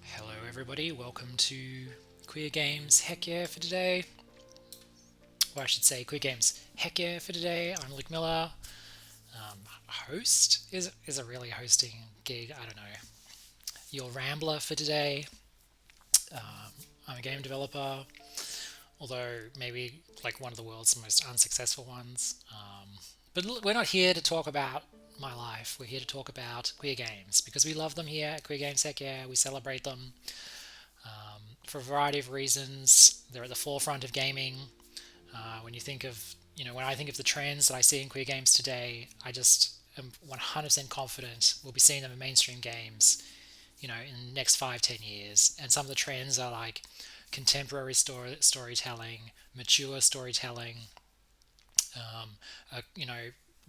Hello, everybody. Welcome to Queer Games Heck Yeah for today. Or I should say, Queer Games Heck Yeah for today. I'm Luke Miller. Host? Is it really a hosting gig? I don't know. Your Rambler for today. I'm a game developer, although maybe like one of the world's most unsuccessful ones. But we're not here to talk about my life. We're here to talk about queer games because we love them here at Queer Games Heck Yeah. We celebrate them for a variety of reasons. They're at the forefront of gaming. When you think of, when I think of the trends that I see in queer games today, I just am 100% confident we'll be seeing them in mainstream games, in the next 5, 10 years. And some of the trends are like contemporary storytelling, mature storytelling,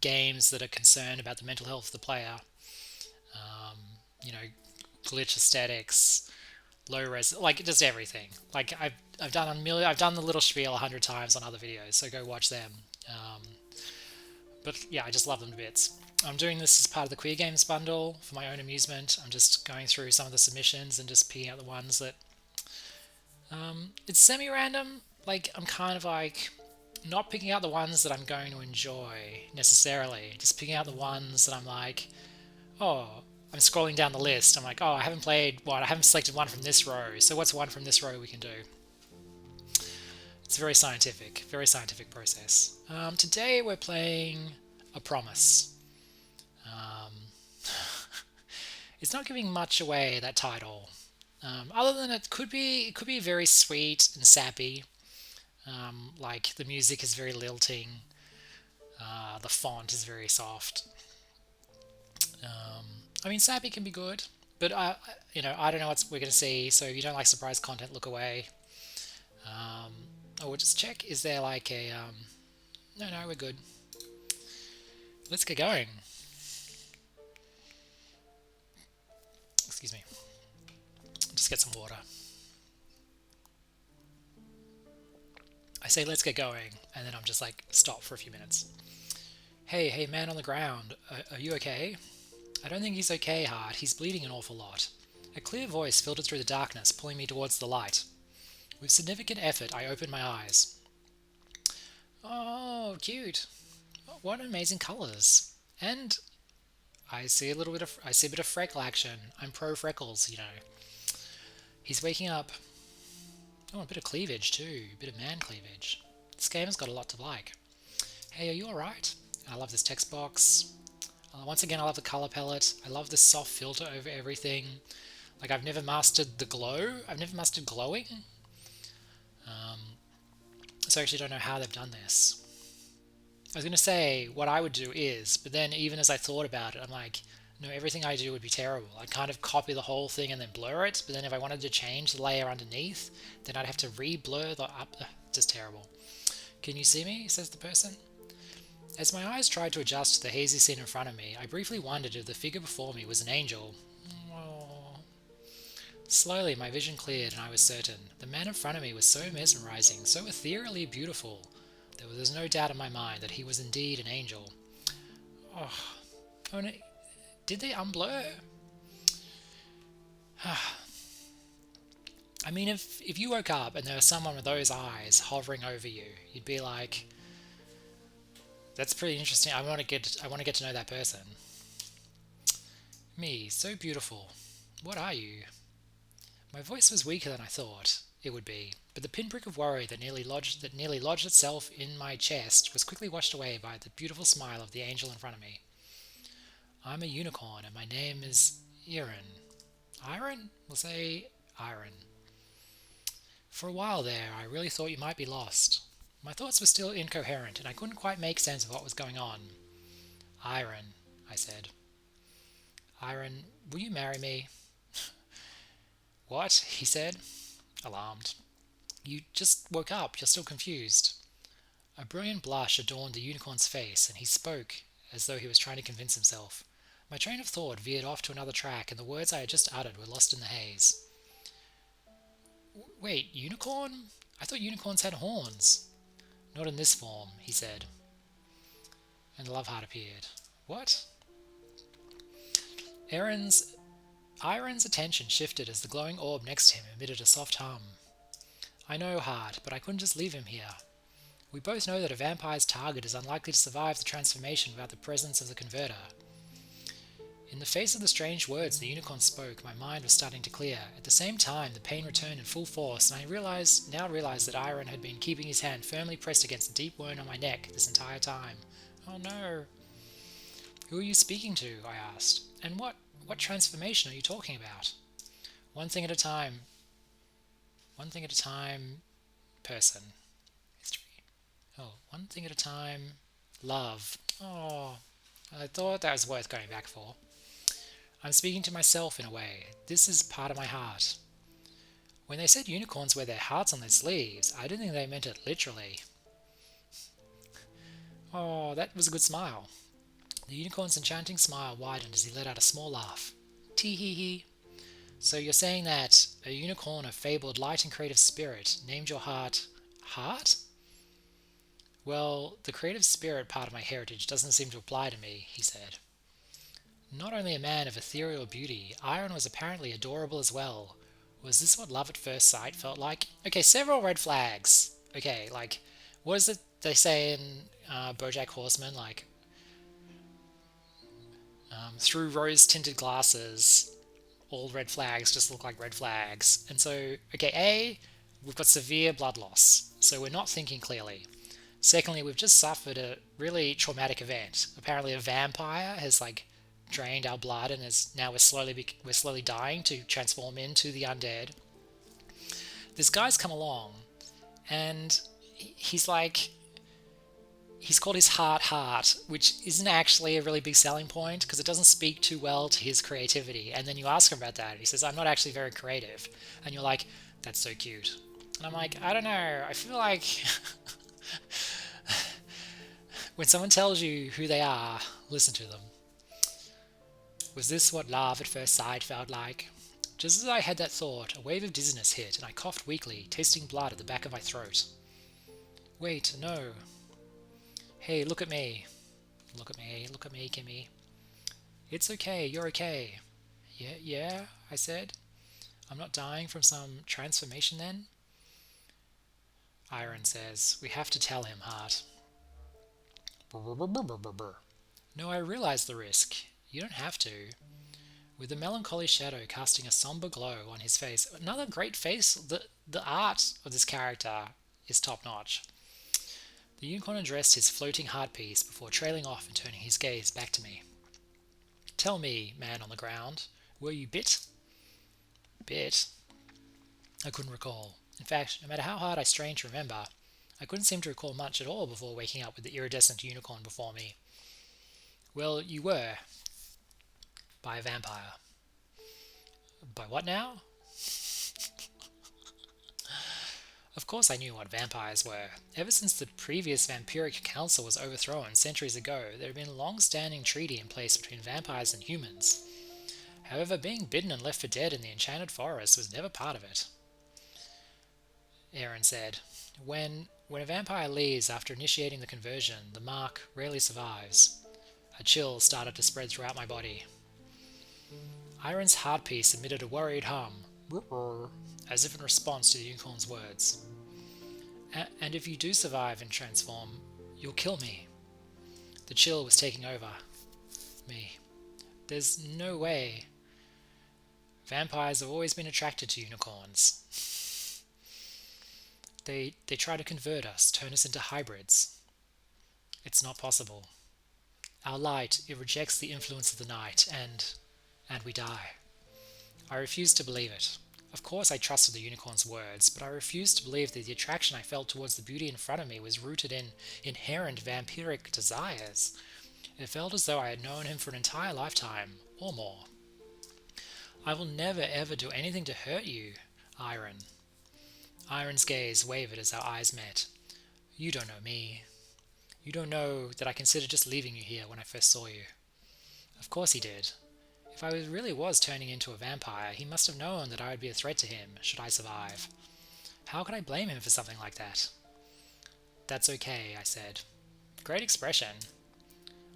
games that are concerned about the mental health of the player, um, you know, glitch aesthetics, low res, like just everything. Like I've done I've done the little spiel 100 times on other videos, so go watch them. Um, but yeah, I just love them to bits. I'm doing this as part of the Queer Games bundle for my own amusement. I'm just going through some of the submissions and just picking out the ones that it's semi-random. Like I'm kind of like not picking out the ones that I'm going to enjoy necessarily. Just picking out the ones that I'm like, oh, I'm scrolling down the list. I'm like, oh, I haven't played one. I haven't selected one from this row. So what's one from this row we can do? It's very scientific process. Today we're playing A Promise. Um, it's not giving much away, that title. Other than it could be very sweet and sappy. Like the music is very lilting. The font is very soft. Um, I mean, sappy can be good, but I don't know what we're going to see. So if you don't like surprise content, look away. Um, we'll just check. Is there like a? No, we're good. Let's get going. Excuse me. Just get some water. I say let's get going, and then I'm just like stop for a few minutes. Hey, man on the ground, are you okay? I don't think he's okay, Hart. He's bleeding an awful lot. A clear voice filtered through the darkness, pulling me towards the light. With significant effort, I opened my eyes. Oh, cute. What amazing colours. And I see a bit of freckle action. I'm pro freckles, He's waking up. Oh, a bit of cleavage too. A bit of man cleavage. This game has got a lot to like. Hey, are you alright? I love this text box. Once again, I love the color palette. I love the soft filter over everything. Like, I've never mastered the glow. I've never mastered glowing. So I actually don't know how they've done this. I was going to say what I would do is, but then even as I thought about it, I'm like, no, everything I do would be terrible. I'd kind of copy the whole thing and then blur it, but then if I wanted to change the layer underneath, then I'd have to re-blur the up. Just terrible. Can you see me? Says the person. As my eyes tried to adjust to the hazy scene in front of me, I briefly wondered if the figure before me was an angel. Oh. Slowly, my vision cleared, and I was certain. The man in front of me was so mesmerizing, so ethereally beautiful. There was no doubt in my mind that he was indeed an angel. Oh, oh no. Did they unblur? I mean, if you woke up and there was someone with those eyes hovering over you, you'd be like, "That's pretty interesting. I want to get to know that person." Me, so beautiful. What are you? My voice was weaker than I thought it would be, but the pinprick of worry that nearly lodged itself in my chest was quickly washed away by the beautiful smile of the angel in front of me. I'm a unicorn, and my name is Iron. Iron? We'll say Iron. For a while there, I really thought you might be lost. My thoughts were still incoherent, and I couldn't quite make sense of what was going on. Iron, I said. Iron, will you marry me? What? He said, alarmed. You just woke up. You're still confused. A brilliant blush adorned the unicorn's face, and he spoke as though he was trying to convince himself. My train of thought veered off to another track, and the words I had just uttered were lost in the haze. Wait, unicorn? I thought unicorns had horns. Not in this form, he said. And the love heart appeared. What? Iron's attention shifted as the glowing orb next to him emitted a soft hum. I know, heart, but I couldn't just leave him here. We both know that a vampire's target is unlikely to survive the transformation without the presence of the converter. In the face of the strange words the unicorn spoke, my mind was starting to clear. At the same time, the pain returned in full force, and I now realized that Iron had been keeping his hand firmly pressed against the deep wound on my neck this entire time. Oh no. Who are you speaking to? I asked. And what transformation are you talking about? One thing at a time, person. History. Oh, one thing at a time, love. Oh, I thought that was worth going back for. I'm speaking to myself in a way. This is part of my heart. When they said unicorns wear their hearts on their sleeves, I didn't think they meant it literally. Oh, that was a good smile. The unicorn's enchanting smile widened as he let out a small laugh. Tee-hee-hee. So you're saying that a unicorn of fabled light and creative spirit named your heart Heart? Well, the creative spirit part of my heritage doesn't seem to apply to me, he said. Not only a man of ethereal beauty, Iron was apparently adorable as well. Was this what love at first sight felt like? Okay, several red flags. Okay, like, what is it they say in BoJack Horseman? Like, through rose-tinted glasses, all red flags just look like red flags. And so, okay, A, we've got severe blood loss, so we're not thinking clearly. Secondly, we've just suffered a really traumatic event. Apparently a vampire has, like, drained our blood and now we're slowly dying to transform into the undead. This guy's come along and he's called his heart, which isn't actually a really big selling point because it doesn't speak too well to his creativity. And then you ask him about that and he says, I'm not actually very creative. And you're like, that's so cute. And I'm like, I don't know, I feel like when someone tells you who they are, listen to them. Was this what love at first sight felt like? Just as I had that thought, a wave of dizziness hit, and I coughed weakly, tasting blood at the back of my throat. Wait, no. Hey, look at me. Look at me, Kimmy. It's okay, you're okay. Yeah, I said. I'm not dying from some transformation then? Iron says, we have to tell him, Heart. No, I realize the risk. You don't have to. With the melancholy shadow casting a somber glow on his face. Another great face. The art of this character is top-notch. The unicorn addressed his floating heart piece before trailing off and turning his gaze back to me. Tell me, man on the ground, were you bit? Bit? I couldn't recall. In fact, no matter how hard I strained to remember, I couldn't seem to recall much at all before waking up with the iridescent unicorn before me. Well, you were. By a vampire. By what now? Of course I knew what vampires were. Ever since the previous vampiric council was overthrown centuries ago, there had been a long-standing treaty in place between vampires and humans. However, being bitten and left for dead in the enchanted forest was never part of it. Aaron said, When a vampire leaves after initiating the conversion, the mark rarely survives. A chill started to spread throughout my body. Iron's heartpiece emitted a worried hum, as if in response to the unicorn's words. And if you do survive and transform, you'll kill me. The chill was taking over me. There's no way. Vampires have always been attracted to unicorns. They try to convert us, turn us into hybrids. It's not possible. Our light, it rejects the influence of the night, and we die. I refused to believe it. Of course I trusted the unicorn's words, but I refused to believe that the attraction I felt towards the beauty in front of me was rooted in inherent vampiric desires. It felt as though I had known him for an entire lifetime, or more. I will never ever do anything to hurt you, Iron. Iron's gaze wavered as our eyes met. You don't know me. You don't know that I considered just leaving you here when I first saw you. Of course he did. If I really was turning into a vampire, he must have known that I would be a threat to him should I survive. How could I blame him for something like that? That's okay, I said. Great expression.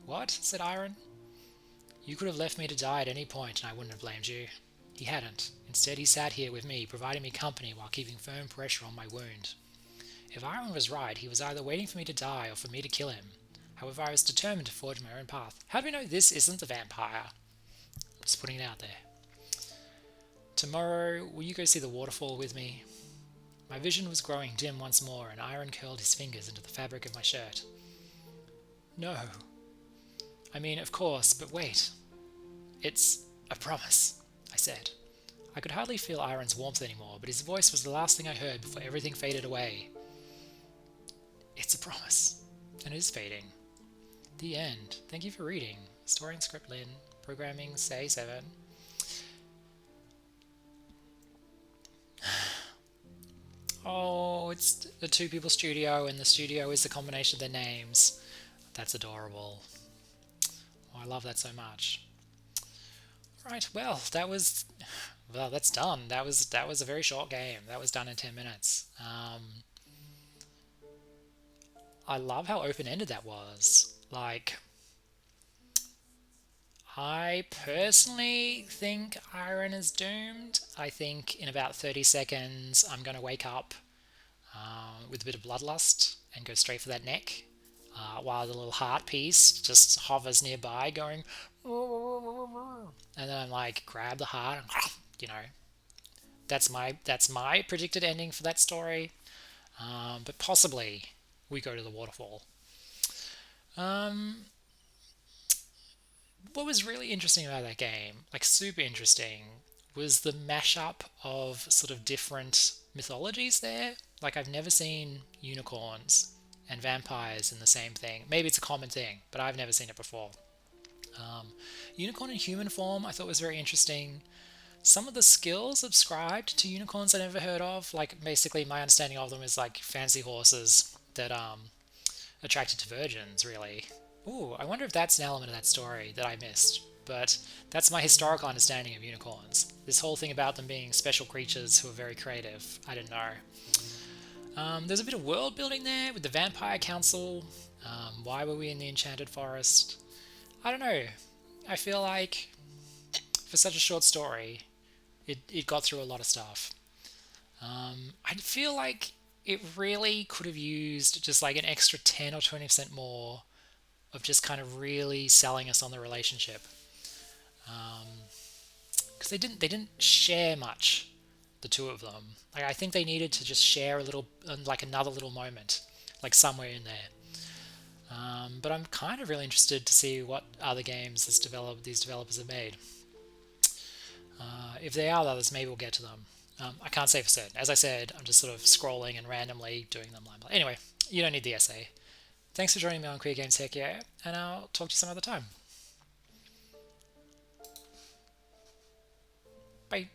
What? Said Iron. You could have left me to die at any point and I wouldn't have blamed you. He hadn't. Instead, he sat here with me, providing me company while keeping firm pressure on my wound. If Iron was right, he was either waiting for me to die or for me to kill him. However, I was determined to forge my own path. How do we know this isn't the vampire? Just putting it out there. Tomorrow, will you go see the waterfall with me? My vision was growing dim once more, and Iron curled his fingers into the fabric of my shirt. No. I mean, of course, but wait. It's a promise, I said. I could hardly feel Iron's warmth anymore, but his voice was the last thing I heard before everything faded away. It's a promise. And it is fading. The end. Thank you for reading. Story and script Lynn. Programming Say 7. Oh, it's the two people studio, and the studio is the combination of their names. That's adorable. Oh, I love that so much. Right, well, that's done. That was a very short game. That was done in 10 minutes. I love how open-ended that was. Like, I personally think Iron is doomed. I think in about 30 seconds I'm going to wake up with a bit of bloodlust and go straight for that neck, while the little heart piece just hovers nearby going, and then I'm like, grab the heart and, that's my predicted ending for that story. But possibly we go to the waterfall. What was really interesting about that game, like super interesting, was the mashup of sort of different mythologies there. Like, I've never seen unicorns and vampires in the same thing. Maybe it's a common thing, but I've never seen it before. Unicorn in human form I thought was very interesting. Some of the skills ascribed to unicorns I never heard of, like basically my understanding of them is like fancy horses that attracted to virgins, really. Ooh, I wonder if that's an element of that story that I missed. But that's my historical understanding of unicorns. This whole thing about them being special creatures who are very creative, I didn't know. There's a bit of world building there with the vampire council. Why were we in the enchanted forest? I don't know. I feel like for such a short story, it got through a lot of stuff. I feel like it really could have used just like an extra 10 or 20% more of just kind of really selling us on the relationship, because they didn't share much, the two of them. Like, I think they needed to just share a little, like another little moment, like somewhere in there. But I'm kind of really interested to see what other games these developers have made. If they are others, maybe we'll get to them. I can't say for certain. As I said, I'm just sort of scrolling and randomly doing them. Anyway, you don't need the essay. Thanks for joining me on Queer Games Heck Yeah, and I'll talk to you some other time. Bye.